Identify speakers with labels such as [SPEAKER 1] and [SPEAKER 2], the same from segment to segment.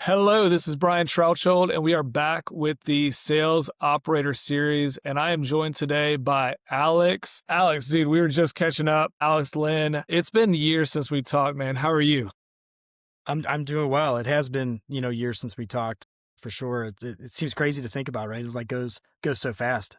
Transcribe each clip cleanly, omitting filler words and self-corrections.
[SPEAKER 1] Hello, this is Brian Trouchold, and we are back with the Sales Operator Series, and I am joined today by Alex. Alex, dude, we were just catching up. Alex, Lynn, it's been years since we talked, man. How are you?
[SPEAKER 2] I'm doing well. It has been, years since we talked for sure. It seems crazy to think about, right? It like goes so fast.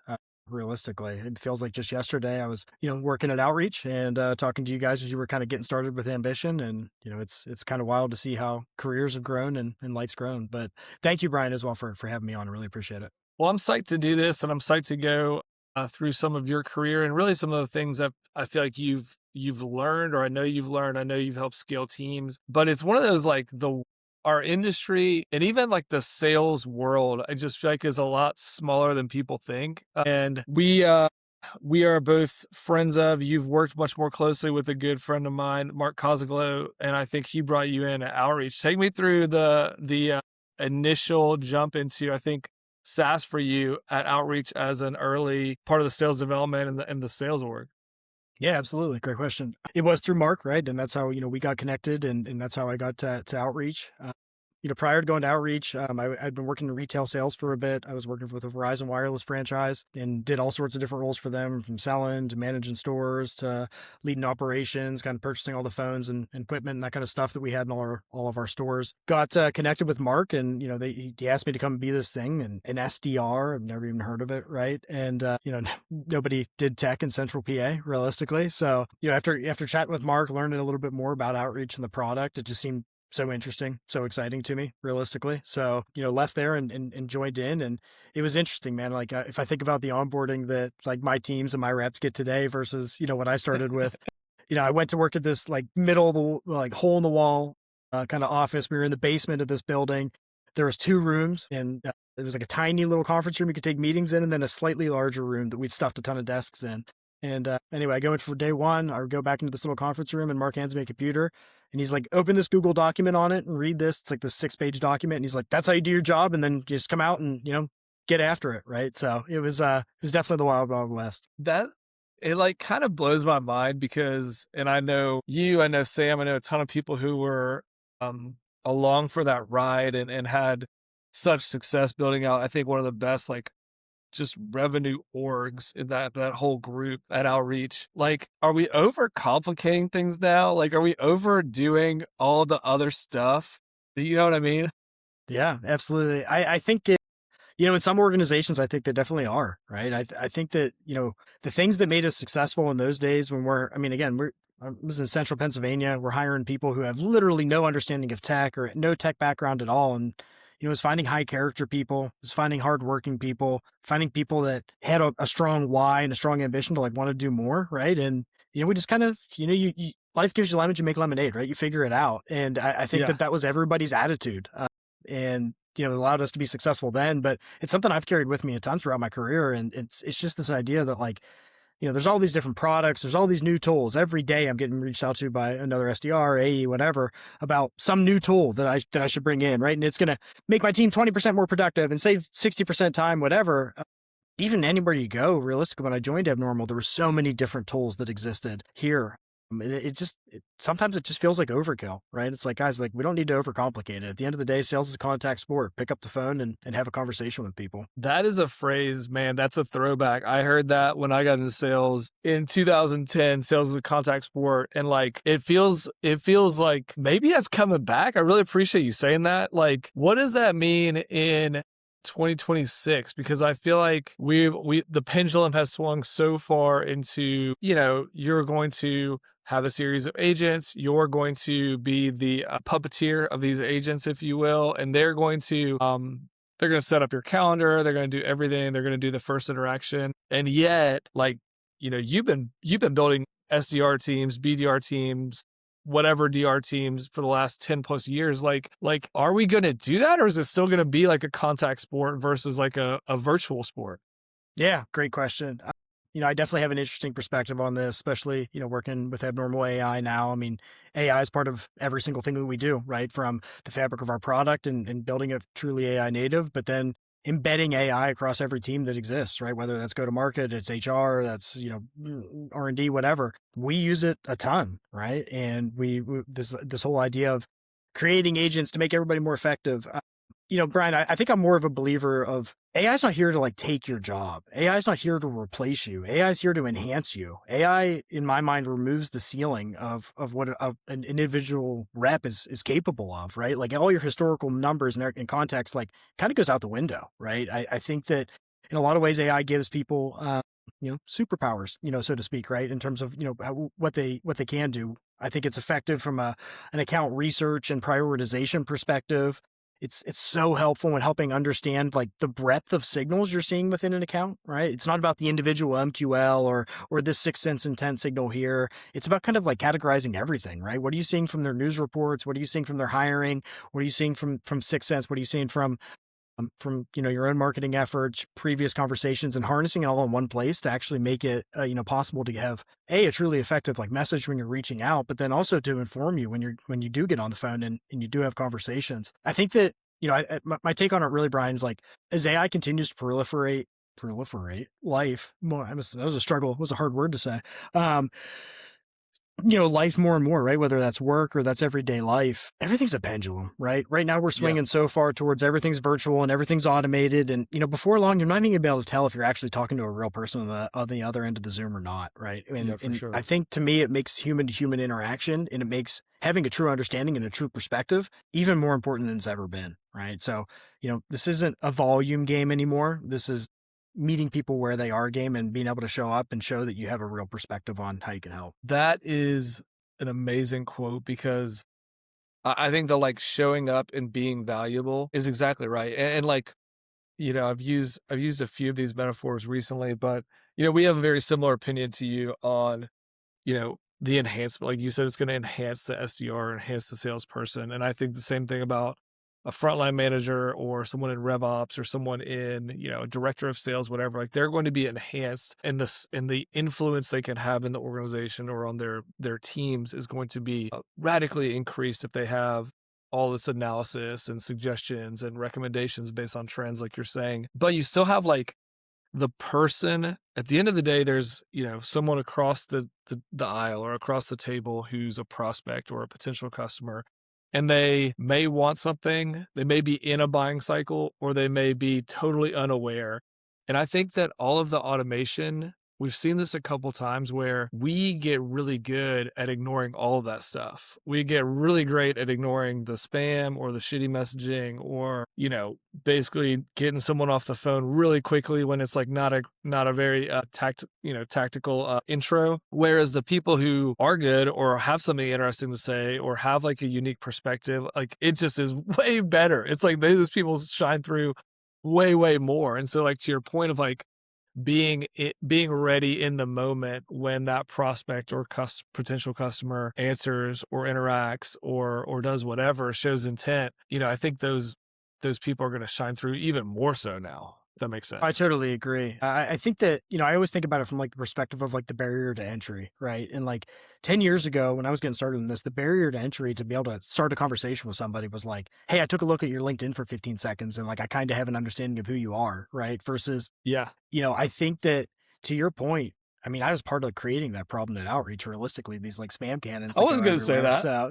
[SPEAKER 2] Realistically, it feels like just yesterday I was, working at Outreach and talking to you guys as you were kind of getting started with Ambition, and it's kind of wild to see how careers have grown and life's grown. But thank you, Brian, as well for having me on. I really appreciate it.
[SPEAKER 1] Well, I'm psyched to do this, and I'm psyched to go through some of your career and really some of the things that I feel like you've learned, or I know you've learned. I know you've helped scale teams, but it's one of those like our industry and even like the sales world, I just feel like is a lot smaller than people think. And we are both friends of. You've worked much more closely with a good friend of mine, Mark Cosaglow, and I think he brought you in at Outreach. Take me through the initial jump into, I think, SaaS for you at Outreach as an early part of the sales development and the sales org.
[SPEAKER 2] Yeah, absolutely. Great question. It was through Mark, right? And that's how, we got connected and that's how I got to Outreach. Prior to going to Outreach, I'd been working in retail sales for a bit. I was working with a Verizon wireless franchise and did all sorts of different roles for them, from selling to managing stores to leading operations, kind of purchasing all the phones and equipment and that kind of stuff that we had in all of our stores. Got connected with Mark, and he asked me to come be this thing, and an SDR. I've never even heard of it, right? And nobody did tech in Central PA, realistically. So after chatting with Mark, learning a little bit more about Outreach and the product, it just seemed so interesting, so exciting to me, realistically. So, left there and joined in, and it was interesting, man. Like, if I think about the onboarding that like my teams and my reps get today versus, what I started with, I went to work at this like middle of the, like hole in the wall kind of office. We were in the basement of this building. There was 2 rooms, and it was like a tiny little conference room you could take meetings in, and then a slightly larger room that we'd stuffed a ton of desks in. And anyway, I go in for day one. I go back into this little conference room, and Mark hands me a computer, and he's like, "Open this Google document on it and read this." It's like this 6-page document, and he's like, "That's how you do your job, and then you just come out and get after it." Right? So it was definitely the wild wild west.
[SPEAKER 1] That it like kind of blows my mind because, and I know you, I know Sam, I know a ton of people who were um along for that ride and had such success building out, I think, one of the best like just revenue orgs in that whole group at Outreach. Like, are we overcomplicating things now? Like, are we overdoing all the other stuff? You know what I mean?
[SPEAKER 2] Yeah, absolutely. I think in some organizations, I think they definitely are, right? I think that, the things that made us successful in those days when I was in central Pennsylvania. We're hiring people who have literally no understanding of tech or no tech background at all. And, it was finding high character people, it was finding hardworking people, finding people that had a strong why and a strong ambition to like want to do more, right? And, we just kind of, life gives you lemons, you make lemonade, right? You figure it out. And I think
[SPEAKER 1] Yeah.
[SPEAKER 2] that was everybody's attitude. And it allowed us to be successful then, but it's something I've carried with me a ton throughout my career. And it's just this idea that like, there's all these different products, there's all these new tools. Every day I'm getting reached out to by another SDR, AE, whatever, about some new tool that I should bring in, right? And it's going to make my team 20% more productive and save 60% time, whatever. Even anywhere you go, realistically, when I joined Abnormal, there were so many different tools that existed here. Sometimes it just feels like overkill, right? It's like, guys, like we don't need to overcomplicate it. At the end of the day, sales is a contact sport. Pick up the phone and have a conversation with people.
[SPEAKER 1] That is a phrase, man. That's a throwback. I heard that when I got into sales in 2010. Sales is a contact sport, and like it feels like maybe that's coming back. I really appreciate you saying that. Like, what does that mean in 2026? Because I feel like the pendulum has swung so far into, you're going to have a series of agents. You're going to be the puppeteer of these agents, if you will, and they're going to set up your calendar. They're going to do everything. They're going to do the first interaction. And yet, like, you've been building SDR teams, BDR teams, whatever DR teams for the last 10 plus years. Like, are we going to do that, or is it still going to be like a contact sport versus like a virtual sport?
[SPEAKER 2] Yeah, great question. I definitely have an interesting perspective on this, especially, working with Abnormal AI now. I mean, AI is part of every single thing that we do, right? From the fabric of our product and building it truly AI native, but then embedding AI across every team that exists, right? Whether that's go to market, it's HR, that's, R&D, whatever. We use it a ton, right? And this whole idea of creating agents to make everybody more effective. Brian, I think I'm more of a believer of AI is not here to like take your job. AI is not here to replace you. AI is here to enhance you. AI, in my mind, removes the ceiling of what an individual rep is capable of, right? Like all your historical numbers and context, like kind of goes out the window, right? I think that in a lot of ways, AI gives people, superpowers, so to speak, right? In terms of, what they can do. I think it's effective from an account research and prioritization perspective. It's so helpful in helping understand like the breadth of signals you're seeing within an account, right? It's not about the individual MQL or this 6 sense intent signal here. It's about kind of like categorizing everything, right? What are you seeing from their news reports? What are you seeing from their hiring? What are you seeing from 6 sense? What are you seeing from your own marketing efforts, previous conversations, and harnessing it all in one place to actually make it possible to have a truly effective like message when you're reaching out, but then also to inform you when you do get on the phone and you do have conversations. I think that my take on it really, Brian, is like as AI continues to proliferate life. Well, that was a struggle. It was a hard word to say. Life more and more, right? Whether that's work or that's everyday life, everything's a pendulum, right? Right now we're swinging so far towards everything's virtual and everything's automated. And, before long, you're not even gonna be able to tell if you're actually talking to a real person on the other end of the Zoom or not, right? And
[SPEAKER 1] sure.
[SPEAKER 2] I think to me, it makes human to human interaction and it makes having a true understanding and a true perspective even more important than it's ever been, right? So, this isn't a volume game anymore. This is meeting people where they are game and being able to show up and show that you have a real perspective on how you can help.
[SPEAKER 1] That is an amazing quote because I think the like showing up and being valuable is exactly right. And like, I've used a few of these metaphors recently, but we have a very similar opinion to you on, the enhancement. Like you said, it's going to enhance the SDR, enhance the salesperson. And I think the same thing about a frontline manager or someone in RevOps or someone in, director of sales, whatever. Like they're going to be enhanced, and the influence they can have in the organization or on their teams is going to be radically increased if they have all this analysis and suggestions and recommendations based on trends, like you're saying. But you still have like the person at the end of the day. There's someone across the aisle or across the table who's a prospect or a potential customer, and they may want something, they may be in a buying cycle, or they may be totally unaware. And I think that all of the automation, we've seen this a couple times where we get really good at ignoring all of that stuff. We get really great at ignoring the spam or the shitty messaging or, basically getting someone off the phone really quickly when it's like not a very tactical intro. Whereas the people who are good or have something interesting to say or have like a unique perspective, like it just is way better. It's like those people shine through way, way more. And so like to your point of like being ready in the moment when that prospect or potential customer answers or interacts or does whatever, shows intent, I think those people are going to shine through even more so now. If that makes sense.
[SPEAKER 2] I totally agree. I think that, I always think about it from like the perspective of like the barrier to entry, right? And like 10 years ago when I was getting started in this, the barrier to entry to be able to start a conversation with somebody was like, hey, I took a look at your LinkedIn for 15 seconds and like I kind of have an understanding of who you are, right? Versus, I think that to your point, I was part of creating that problem at Outreach. Realistically, these like spam cannons.
[SPEAKER 1] I wasn't going to say that.
[SPEAKER 2] So,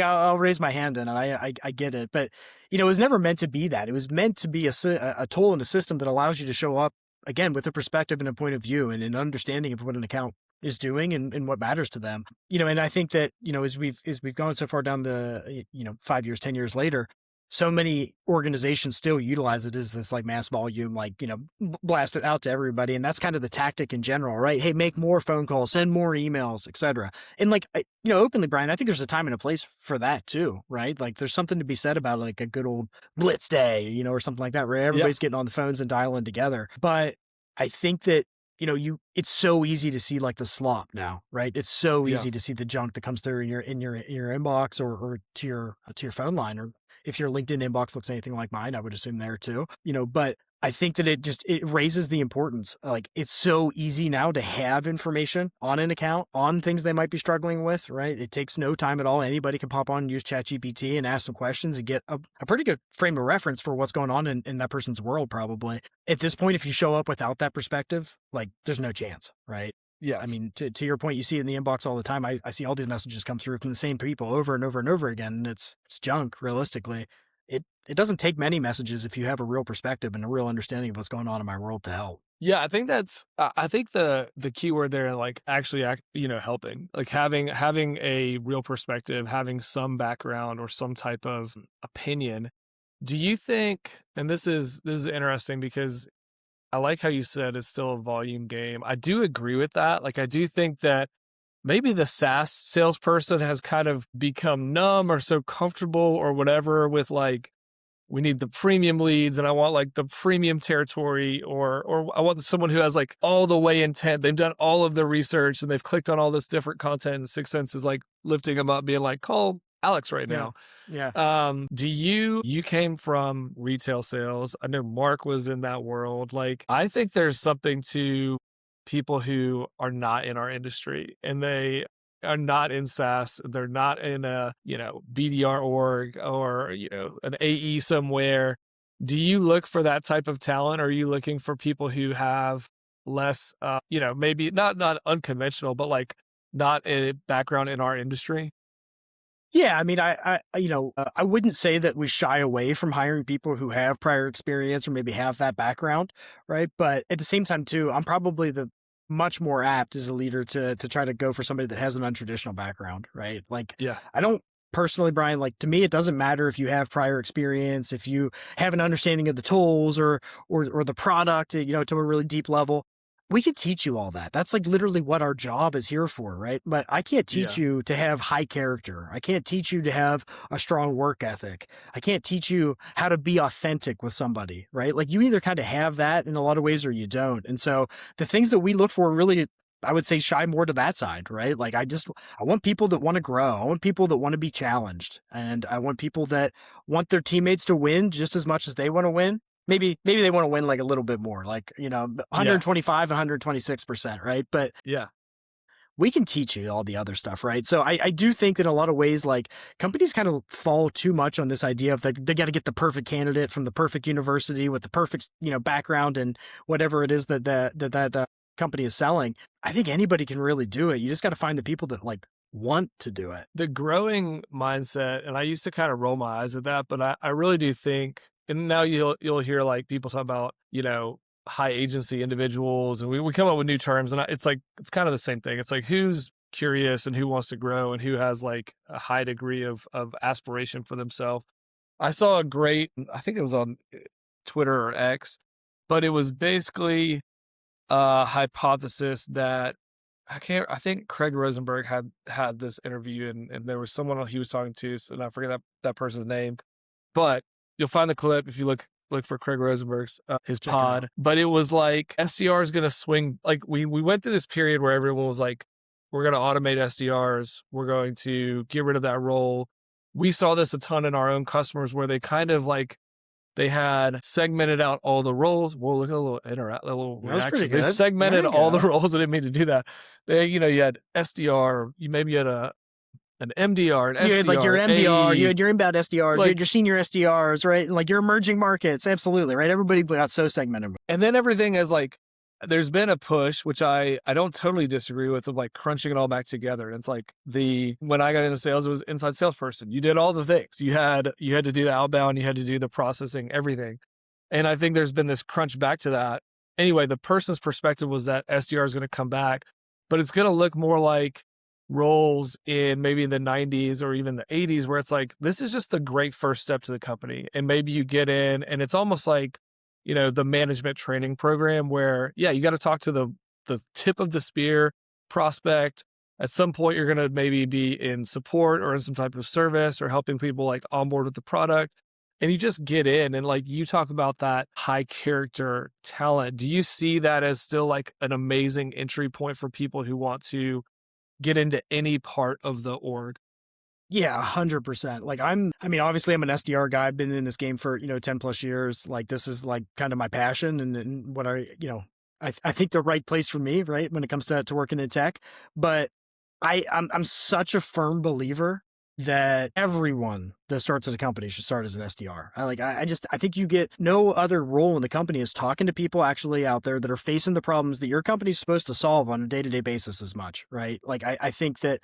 [SPEAKER 2] I'll raise my hand and I get it. But, it was never meant to be that. It was meant to be a tool and a system that allows you to show up, again, with a perspective and a point of view and an understanding of what an account is doing and what matters to them. And I think that, as we've gone so far down the, 5 years, 10 years later, so many organizations still utilize it as this like mass volume, like, blast it out to everybody. And that's kind of the tactic in general, right? Hey, make more phone calls, send more emails, etc. And like, openly, Brian, I think there's a time and a place for that too, right? Like there's something to be said about like a good old blitz day, or something like that, where everybody's getting on the phones and dialing together. But I think that, it's so easy to see like the slop now, right? It's so easy to see the junk that comes through in your inbox or to your phone line, or if your LinkedIn inbox looks anything like mine, I would assume there too, but I think that it raises the importance. Like it's so easy now to have information on an account on things they might be struggling with, right? It takes no time at all. Anybody can pop on and use ChatGPT and ask some questions and get a pretty good frame of reference for what's going on in that person's world, probably. At this point, if you show up without that perspective, like there's no chance, right?
[SPEAKER 1] Yeah.
[SPEAKER 2] I mean, to your point, you see it in the inbox all the time. I see all these messages come through from the same people over and over and over again, and it's junk. Realistically, it doesn't take many messages if you have a real perspective and a real understanding of what's going on in my world to help.
[SPEAKER 1] Yeah, I think that's I think the key word there, like actually helping, like having a real perspective, having some background or some type of opinion. Do you think, and this is interesting because I like how you said it's still a volume game. I do agree with that. Like I do think that maybe the SaaS salesperson has kind of become numb or so comfortable or whatever with like, we need the premium leads and I want like the premium territory, or I want someone who has like all the way intent. They've done all of the research and they've clicked on all this different content, and Sixth Sense is like lifting them up, being like, call Alex right
[SPEAKER 2] Yeah,
[SPEAKER 1] now.
[SPEAKER 2] yeah.
[SPEAKER 1] Do you came from retail sales. I know Mark was in that world. Like, I think there's something to people who are not in our industry and they are not in SaaS. They're not in a, BDR org or, an AE somewhere. Do you look for that type of talent? Or are you looking for people who have less, maybe not unconventional, but like not a background in our industry?
[SPEAKER 2] Yeah, I mean, I wouldn't say that we shy away from hiring people who have prior experience or maybe have that background, right? But at the same time, too, I'm probably the much more apt as a leader to try to go for somebody that has an untraditional background, right? Like,
[SPEAKER 1] Yeah.
[SPEAKER 2] I don't personally, Brian, like to me, it doesn't matter if you have prior experience, if you have an understanding of the tools or the product, to a really deep level. We could teach you all that. That's like literally what our job is here for, right? But I can't teach
[SPEAKER 1] Yeah.
[SPEAKER 2] you to have high character. I can't teach you to have a strong work ethic. I can't teach you how to be authentic with somebody, right? Like you either kind of have that in a lot of ways or you don't. And so the things that we look for really, I would say, shy more to that side, right? Like I want people that want to grow. I want people that want to be challenged. And I want people that want their teammates to win just as much as they want to win. Maybe they want to win like a little bit more, like,
[SPEAKER 1] Yeah.
[SPEAKER 2] 125, 126%, right? But
[SPEAKER 1] Yeah.
[SPEAKER 2] we can teach you all the other stuff, right? So I do think that in a lot of ways, like companies kind of fall too much on this idea of they got to get the perfect candidate from the perfect university with the perfect, background and whatever it is that company is selling. I think anybody can really do it. You just got to find the people that like want to do it.
[SPEAKER 1] The growing mindset, and I used to kind of roll my eyes at that, but I really do think, and now you'll hear like people talk about, high agency individuals, and we come up with new terms, and it's like, it's kind of the same thing. It's like, who's curious and who wants to grow and who has like a high degree of aspiration for themselves. I saw a great, I think it was on Twitter or X, but it was basically a hypothesis that I think Craig Rosenberg had this interview, and there was someone he was talking to, and I forget that person's name, but you'll find the clip if you look for Craig Rosenberg's his
[SPEAKER 2] Check it out.
[SPEAKER 1] pod. But it was like SDR is going to swing. Like we went through this period where everyone was like, we're going to automate SDRs. We're going to get rid of that role. We saw this a ton in our own customers where they kind of like, they had segmented out all the roles. Well, look at a little a little
[SPEAKER 2] That was pretty
[SPEAKER 1] reaction. They
[SPEAKER 2] good.
[SPEAKER 1] segmented
[SPEAKER 2] There you
[SPEAKER 1] all the
[SPEAKER 2] go.
[SPEAKER 1] roles. I didn't mean to do that. You had SDR. You had an MDR, an
[SPEAKER 2] You had like your
[SPEAKER 1] SDR,
[SPEAKER 2] MDR, you
[SPEAKER 1] AE.
[SPEAKER 2] had your inbound SDRs, you had
[SPEAKER 1] Like,
[SPEAKER 2] your senior SDRs, right? And like your emerging markets. Absolutely, right? Everybody got so segmented.
[SPEAKER 1] and then everything is like, there's been a push, which I don't totally disagree with, of like crunching it all back together. And it's like when I got into sales, it was inside salesperson. You did all the things. You had to do the outbound, you had to do the processing, everything. And I think there's been this crunch back to that. Anyway, the person's perspective was that SDR is going to come back, but it's going to look more like roles in maybe the 90s or even the 80s, where it's like, this is just a great first step to the company. And maybe you get in and it's almost like, the management training program where, yeah, you got to talk to the tip of the spear prospect. At some point, you're going to maybe be in support or in some type of service or helping people like onboard with the product. And you just get in, and like you talk about that high character talent. Do you see that as still like an amazing entry point for people who want to get into any part of the org?
[SPEAKER 2] Yeah, 100%. Like obviously I'm an SDR guy. I've been in this game for, 10 plus years. Like this is like kind of my passion and what I think the right place for me, right? When it comes to working in tech. But I'm such a firm believer that everyone that starts at a company should start as an SDR. I think you get no other role in the company is talking to people actually out there that are facing the problems that your company's supposed to solve on a day-to-day basis as much, right? I think that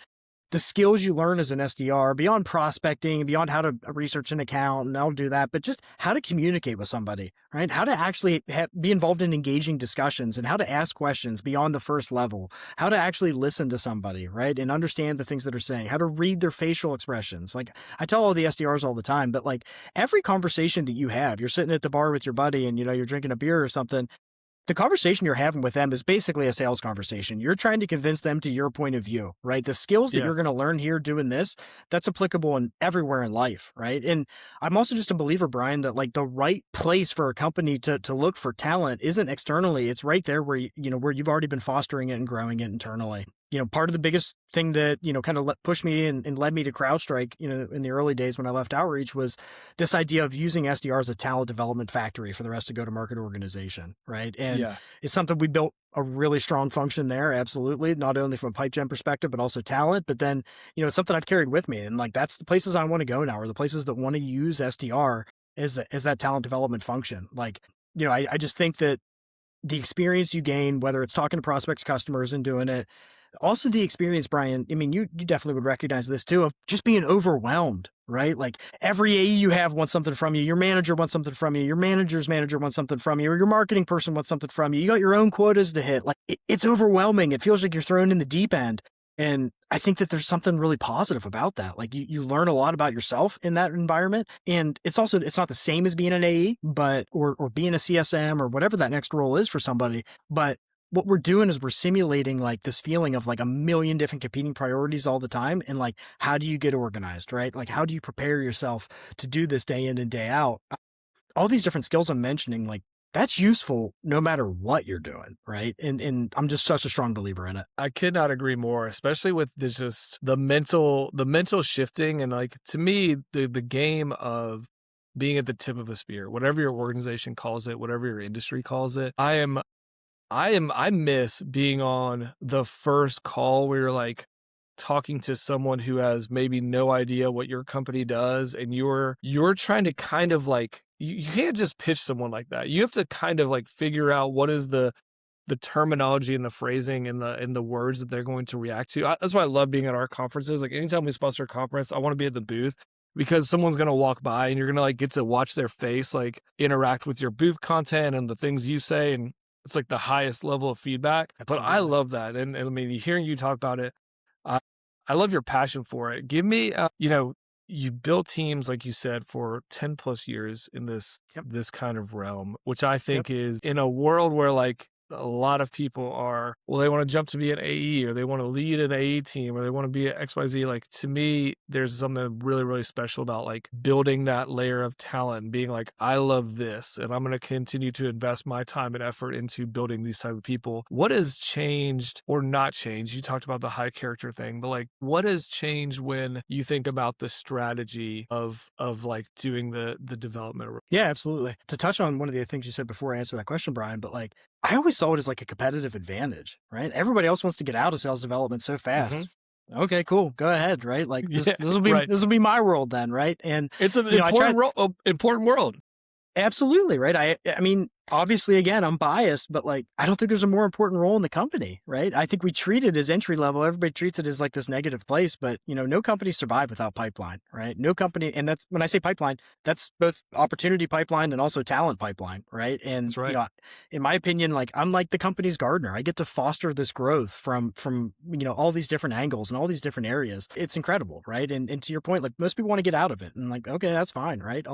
[SPEAKER 2] the skills you learn as an SDR beyond prospecting, beyond how to research an account, and I'll do that, but just how to communicate with somebody, right? How to actually be involved in engaging discussions and how to ask questions beyond the first level, how to actually listen to somebody, right? And understand the things that are saying, how to read their facial expressions. Like I tell all the SDRs all the time, but like every conversation that you have, you're sitting at the bar with your buddy and, you're drinking a beer or something. The conversation you're having with them is basically a sales conversation. You're trying to convince them to your point of view, right? The skills that
[SPEAKER 1] Yeah.
[SPEAKER 2] you're going to learn here doing this, that's applicable in everywhere in life, right? And I'm also just a believer, Brian, that like the right place for a company to look for talent isn't externally. It's right there where, where you've already been fostering it and growing it internally. Part of the biggest thing that, kind of pushed me and led me to CrowdStrike, in the early days when I left Outreach was this idea of using SDR as a talent development factory for the rest of go-to-market organization, right? And it's something we built a really strong function there, absolutely, not only from a pipe gen perspective, but also talent. But then, it's something I've carried with me. And like, that's the places I want to go now, are the places that want to use SDR as that talent development function. Like, I just think that the experience you gain, whether it's talking to prospects, customers and doing it, also the experience, Brian, I mean, you definitely would recognize this too, of just being overwhelmed, right? Like every AE you have wants something from you. Your manager wants something from you. Your manager's manager wants something from you, or your marketing person wants something from you. You got your own quotas to hit. Like it's overwhelming. It feels like you're thrown in the deep end. And I think that there's something really positive about that. Like you learn a lot about yourself in that environment. And it's not the same as being an AE, but, or being a CSM or whatever that next role is for somebody. But what we're doing is we're simulating like this feeling of like a million different competing priorities all the time. And like, how do you get organized, right? Like, how do you prepare yourself to do this day in and day out? All these different skills I'm mentioning, like that's useful no matter what you're doing, right? And I'm just such a strong believer in it.
[SPEAKER 1] I could not agree more, especially with the mental shifting. And like, to me, the game of being at the tip of a spear, whatever your organization calls it, whatever your industry calls it, I miss being on the first call where you're like talking to someone who has maybe no idea what your company does. And you're trying to kind of like, you can't just pitch someone like that. You have to kind of like figure out what is the terminology and the phrasing and the words that they're going to react to. That's why I love being at our conferences. Like anytime we sponsor a conference, I want to be at the booth because someone's going to walk by and you're going to like get to watch their face, like interact with your booth content and the things you say. And it's like the highest level of feedback.
[SPEAKER 2] Absolutely.
[SPEAKER 1] But I love that. And I mean, hearing you talk about it, I love your passion for it. Give me, you built teams, like you said, for 10 plus years in this kind of realm, which I think is in a world where like a lot of people are, well, they want to jump to be an AE or they want to lead an AE team or they want to be at XYZ. Like to me, there's something really, really special about like building that layer of talent and being like, I love this and I'm going to continue to invest my time and effort into building these type of people. What has changed or not changed? You talked about the high character thing, but like what has changed when you think about the strategy of like doing the development?
[SPEAKER 2] Yeah, absolutely. To touch on one of the things you said before I answer that question, Brian, but like I always saw it as like a competitive advantage, right? Everybody else wants to get out of sales development so fast. Mm-hmm. Okay, cool. Go ahead, right? Like this will be this will be my world then, right? And
[SPEAKER 1] it's an important world.
[SPEAKER 2] Absolutely, right? I mean, obviously, again, I'm biased, but like, I don't think there's a more important role in the company, right? I think we treat it as entry level. Everybody treats it as like this negative place, but no company survive without pipeline, right? No company, and that's when I say pipeline, that's both opportunity pipeline and also talent pipeline, right? And
[SPEAKER 1] that's right.
[SPEAKER 2] In my opinion, like I'm like the company's gardener. I get to foster this growth from all these different angles and all these different areas. It's incredible, right? And to your point, like most people want to get out of it, and like, okay, that's fine, right?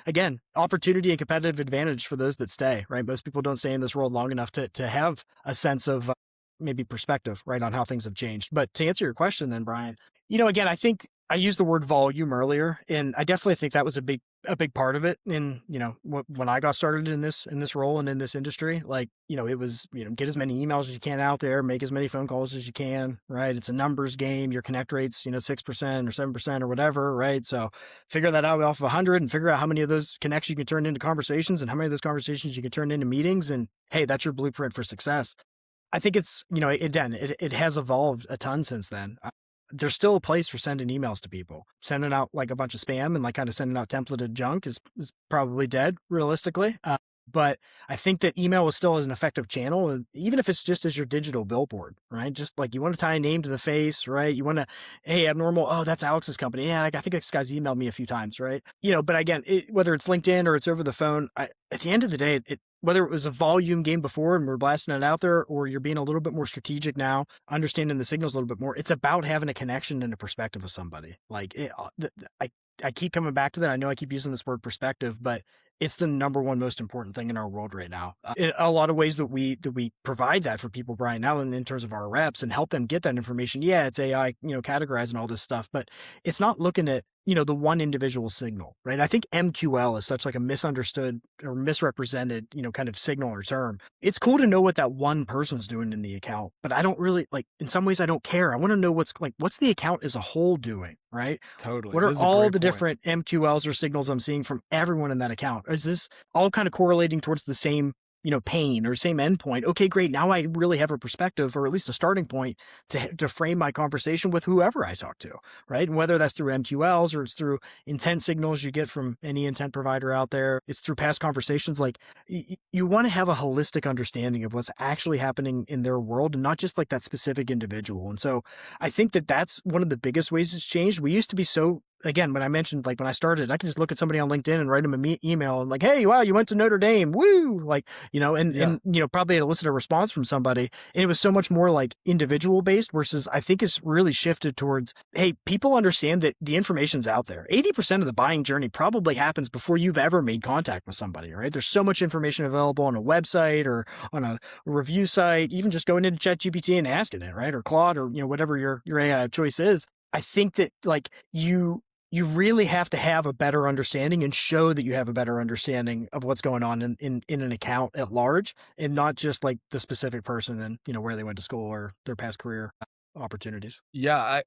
[SPEAKER 2] Again, opportunity and competitive advantage for those that stay, right? Most people don't stay in this world long enough to have a sense of maybe perspective, right, on how things have changed. But to answer your question then, Brian, again, I think I used the word volume earlier, and I definitely think that was a big part of it. And, when I got started in this role and in this industry, like, it was, get as many emails as you can out there, make as many phone calls as you can, right? It's a numbers game. Your connect rate's, 6% or 7% or whatever, right? So figure that out off of 100 and figure out how many of those connects you can turn into conversations and how many of those conversations you can turn into meetings. And hey, that's your blueprint for success. I think it's, it has evolved a ton since then. there's still a place for sending emails to people. Sending out like a bunch of spam and like kind of sending out templated junk is probably dead realistically. But I think that email is still an effective channel, even if it's just as your digital billboard, right? Just like you want to tie a name to the face, right? You want to, hey, Abnormal, oh, that's Alex's company. Yeah, I think this guy's emailed me a few times, right? But again, whether it's LinkedIn or it's over the phone, at the end of the day, whether it was a volume game before and we're blasting it out there, or you're being a little bit more strategic now, understanding the signals a little bit more, it's about having a connection and a perspective with somebody. Like I keep coming back to that. I know I keep using this word perspective, but it's the number one most important thing in our world right now. In a lot of ways that we provide that for people, Brian, now in terms of our reps and help them get that information. Yeah, it's AI, categorizing all this stuff, but it's not looking at, the one individual signal, right? I think MQL is such like a misunderstood or misrepresented, kind of signal or term. It's cool to know what that one person's doing in the account, but I don't really in some ways I don't care. I want to know what's the account as a whole doing, right?
[SPEAKER 1] Totally.
[SPEAKER 2] What are all the different MQLs or signals I'm seeing from everyone in that account? Is this all kind of correlating towards the same, pain or same endpoint? Okay, great. Now I really have a perspective, or at least a starting point to frame my conversation with whoever I talk to, right? And whether that's through MQLs or it's through intent signals you get from any intent provider out there, it's through past conversations. Like you want to have a holistic understanding of what's actually happening in their world and not just like that specific individual. And so I think that that's one of the biggest ways it's changed. We used to be so, again, when I mentioned, like when I started, I could just look at somebody on LinkedIn and write them an email and like, hey, wow, you went to Notre Dame. Woo. Like, and probably elicit a response from somebody. And it was so much more like individual based versus I think it's really shifted towards, hey, people understand that the information's out there. 80% of the buying journey probably happens before you've ever made contact with somebody, right? There's so much information available on a website or on a review site, even just going into ChatGPT and asking it, right? Or Claude or, whatever your AI of choice is. I think that like you really have to have a better understanding and show that you have a better understanding of what's going on in an account at large, and not just like the specific person and, where they went to school or their past career opportunities.
[SPEAKER 1] Yeah.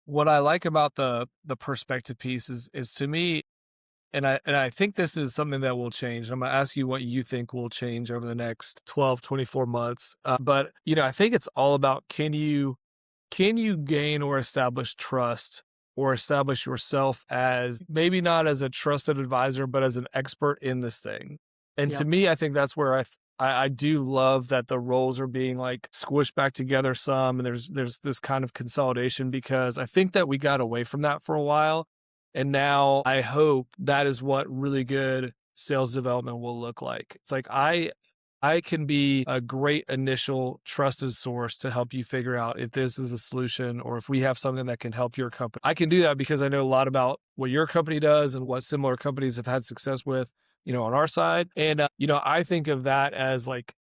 [SPEAKER 1] What I like about the perspective piece is to me, and I think this is something that will change. I'm going to ask you what you think will change over the next 12, 24 months. But, I think it's all about, can you gain or establish trust or establish yourself as maybe not as a trusted advisor, but as an expert in this thing. And to me, I think that's where I do love that the roles are being like squished back together some, and there's this kind of consolidation, because I think that we got away from that for a while. And now I hope that is what really good sales development will look like. It's like I can be a great initial trusted source to help you figure out if this is a solution or if we have something that can help your company. I can do that because I know a lot about what your company does and what similar companies have had success with, on our side. And, I think of that as like,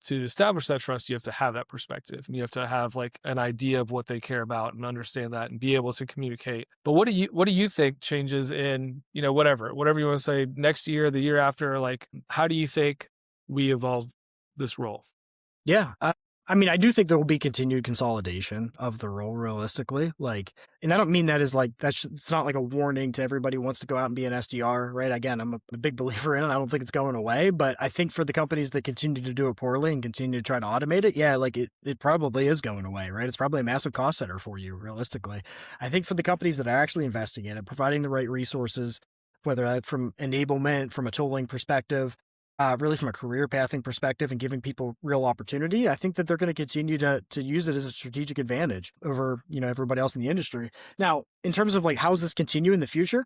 [SPEAKER 1] to establish that trust, you have to have that perspective and you have to have like an idea of what they care about and understand that and be able to communicate. But what do you think changes in, whatever you want to say, next year, the year after? Like, how do you think we evolve this role?
[SPEAKER 2] Yeah. I do think there will be continued consolidation of the role realistically. Like, and I don't mean that as like, it's not like a warning to everybody who wants to go out and be an SDR, right? Again, I'm a big believer in it. I don't think it's going away, but I think for the companies that continue to do it poorly and continue to try to automate it, yeah, like it probably is going away, right? It's probably a massive cost center for you realistically. I think for the companies that are actually investing in it, providing the right resources, whether that's from enablement, from a tooling perspective, really from a career pathing perspective and giving people real opportunity, I think that they're going to continue to use it as a strategic advantage over, everybody else in the industry. Now, in terms of like, how does this continue in the future?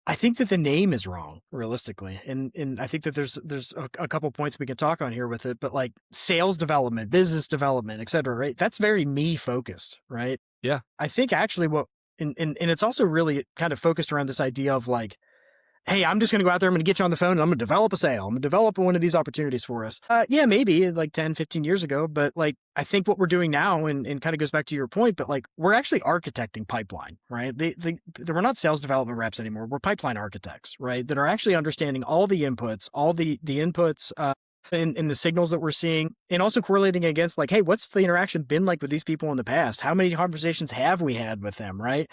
[SPEAKER 2] I think that the name is wrong realistically. And I think that there's a couple points we can talk on here with it, but like sales development, business development, et cetera, right? That's very me focused, right?
[SPEAKER 1] Yeah.
[SPEAKER 2] I think actually and it's also really kind of focused around this idea of like, hey, I'm just going to go out there, I'm going to get you on the phone, and I'm going to develop a sale. I'm going to develop one of these opportunities for us. Yeah, maybe like 10, 15 years ago, but like, I think what we're doing now, and kind of goes back to your point, but like, we're actually architecting pipeline, right? We're not sales development reps anymore. We're pipeline architects, right? That are actually understanding all the inputs, in the signals that we're seeing, and also correlating against like, hey, what's the interaction been like with these people in the past? How many conversations have we had with them, right?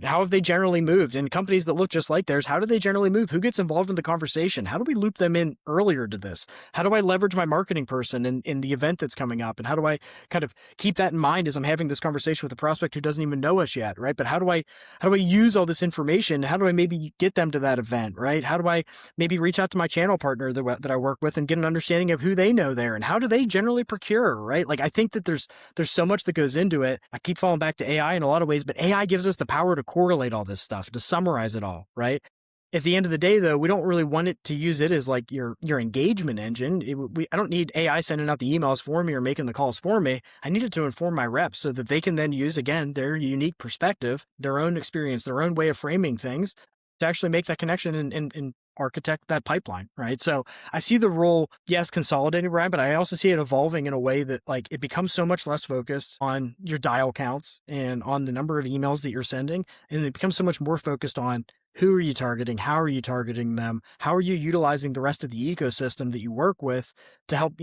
[SPEAKER 2] How have they generally moved? And companies that look just like theirs, how do they generally move? Who gets involved in the conversation? How do we loop them in earlier to this? How do I leverage my marketing person in the event that's coming up? And how do I kind of keep that in mind as I'm having this conversation with a prospect who doesn't even know us yet, right? But how do I use all this information? How do I maybe get them to that event, right? How do I maybe reach out to my channel partner that I work with and get an understanding of who they know there and how do they generally procure, right? Like I think that there's so much that goes into it. I keep falling back to AI in a lot of ways, but AI gives us the power to correlate all this stuff, to summarize it all, right? At the end of the day, though, we don't really want it to use it as like your engagement engine. I don't need AI sending out the emails for me or making the calls for me. I need it to inform my reps so that they can then use, again, their unique perspective, their own experience, their own way of framing things to actually make that connection and architect that pipeline, right? So I see the role, yes, consolidating, Brian, but I also see it evolving in a way that like it becomes so much less focused on your dial counts and on the number of emails that you're sending. And it becomes so much more focused on who are you targeting? How are you targeting them? How are you utilizing the rest of the ecosystem that you work with to help,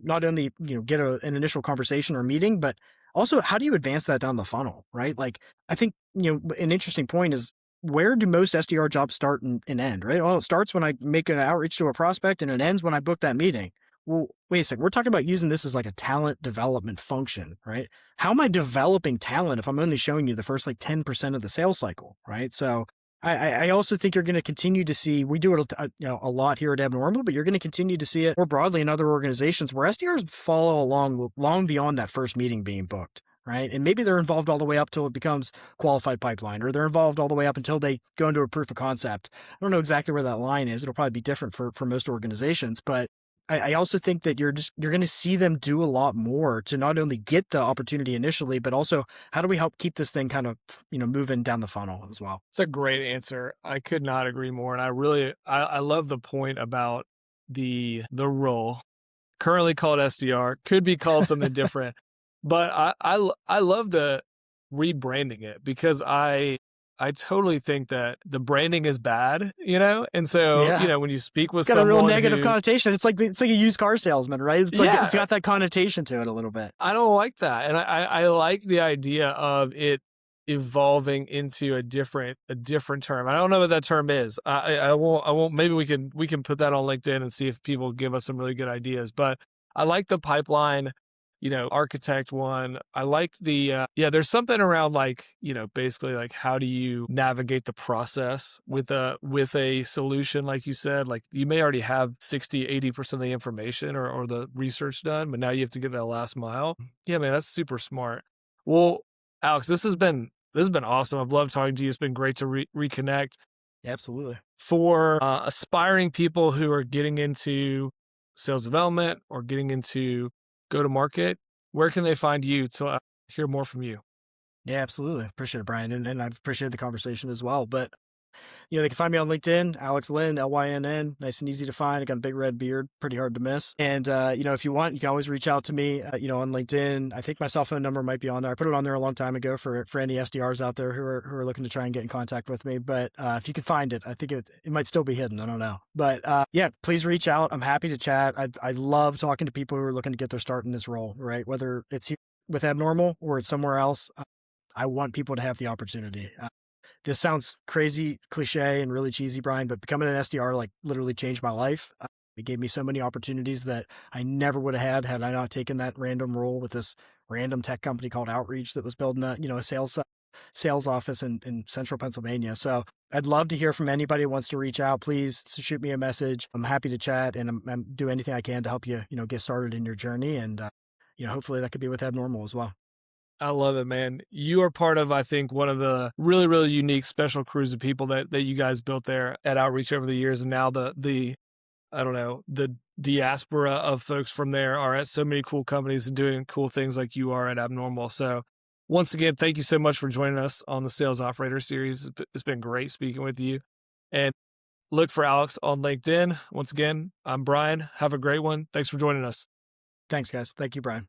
[SPEAKER 2] not only, get an initial conversation or meeting, but also how do you advance that down the funnel, right? Like I think, an interesting point is where do most SDR jobs start and end, right? Well, it starts when I make an outreach to a prospect and it ends when I book that meeting. Well, wait a second. We're talking about using this as like a talent development function, right? How am I developing talent if I'm only showing you the first like 10% of the sales cycle, right? So I also think you're going to continue to see, we do it a lot here at Abnormal, but you're going to continue to see it more broadly in other organizations where SDRs follow along long beyond that first meeting being booked, right? And maybe they're involved all the way up till it becomes qualified pipeline, or they're involved all the way up until they go into a proof of concept. I don't know exactly where that line is. It'll probably be different for most organizations, but I also think that you're going to see them do a lot more to not only get the opportunity initially, but also how do we help keep this thing kind of, moving down the funnel as well?
[SPEAKER 1] It's a great answer. I could not agree more. And I love the point about the role currently called SDR, could be called something different, but I love the rebranding it because I totally think that the branding is bad, and so
[SPEAKER 2] Yeah.
[SPEAKER 1] when you speak with
[SPEAKER 2] It's got a real
[SPEAKER 1] someone
[SPEAKER 2] negative
[SPEAKER 1] who,
[SPEAKER 2] connotation. It's like a used car salesman, right? It's like
[SPEAKER 1] yeah,
[SPEAKER 2] it's got that connotation to it a little bit.
[SPEAKER 1] I don't like that, and I like the idea of it evolving into a different term. I don't know what that term is. I won't. Maybe we can put that on LinkedIn and see if people give us some really good ideas. But I like the pipeline, architect one. I like the there's something around like, basically like how do you navigate the process with a solution, like you said, like you may already have 60-80% of the information or the research done, but now you have to get that last mile. Yeah, man, that's super smart. Well, Alex, this has been awesome. I've loved talking to you. It's been great to reconnect.
[SPEAKER 2] Absolutely.
[SPEAKER 1] For aspiring people who are getting into sales development or getting into go to market, where can they find you to hear more from you?
[SPEAKER 2] Yeah, absolutely. Appreciate it, Brian. And I've appreciated the conversation as well. But they can find me on LinkedIn, Alex Lynn, Lynn, nice and easy to find. I got a big red beard, pretty hard to miss. And, if you want, you can always reach out to me, on LinkedIn. I think my cell phone number might be on there. I put it on there a long time ago for any SDRs out there who are looking to try and get in contact with me. But if you can find it, I think it might still be hidden. I don't know. But yeah, please reach out. I'm happy to chat. I love talking to people who are looking to get their start in this role, right? Whether it's here with Abnormal or it's somewhere else. I want people to have the opportunity. This sounds crazy, cliche, and really cheesy, Brian, but becoming an SDR like literally changed my life. It gave me so many opportunities that I never would have had I not taken that random role with this random tech company called Outreach that was building a sales office in central Pennsylvania. So I'd love to hear from anybody who wants to reach out. Please shoot me a message. I'm happy to chat and I'm do anything I can to help you, get started in your journey. And, hopefully that could be with Abnormal as well.
[SPEAKER 1] I love it, man. You are part of, I think, one of the really, really unique special crews of people that you guys built there at Outreach over the years. And now the I don't know, the diaspora of folks from there are at so many cool companies and doing cool things like you are at Abnormal. So once again, thank you so much for joining us on the Sales Operator Series. It's been great speaking with you. And look for Alex on LinkedIn. Once again, I'm Brian. Have a great one. Thanks for joining us.
[SPEAKER 2] Thanks, guys. Thank you, Brian.